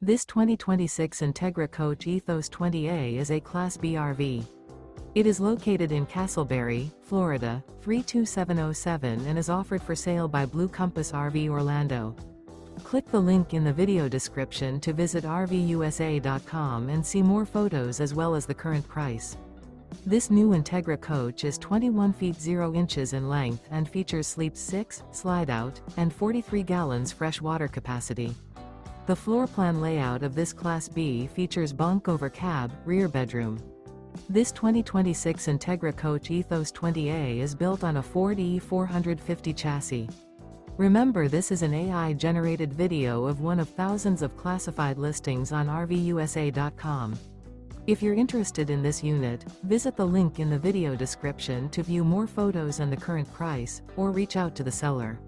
This 2026 Entegra Coach Ethos 20A is a Class B RV. It is located in Casselberry, Florida, 32707 and is offered for sale by Blue Compass RV Orlando. Click the link in the video description to visit RVUSA.com and see more photos as well as the current price. This new Entegra Coach is 21 feet 0 inches in length and features sleep 6, Slideout, and 43 gallons fresh water capacity. The floor plan layout of this Class B features bunk over cab, rear bedroom. This 2026 Entegra Coach Ethos 20A is built on a Ford E450 chassis. Remember, this is an AI-generated video of one of thousands of classified listings on RVUSA.com. If you're interested in this unit, visit the link in the video description to view more photos and the current price, or reach out to the seller.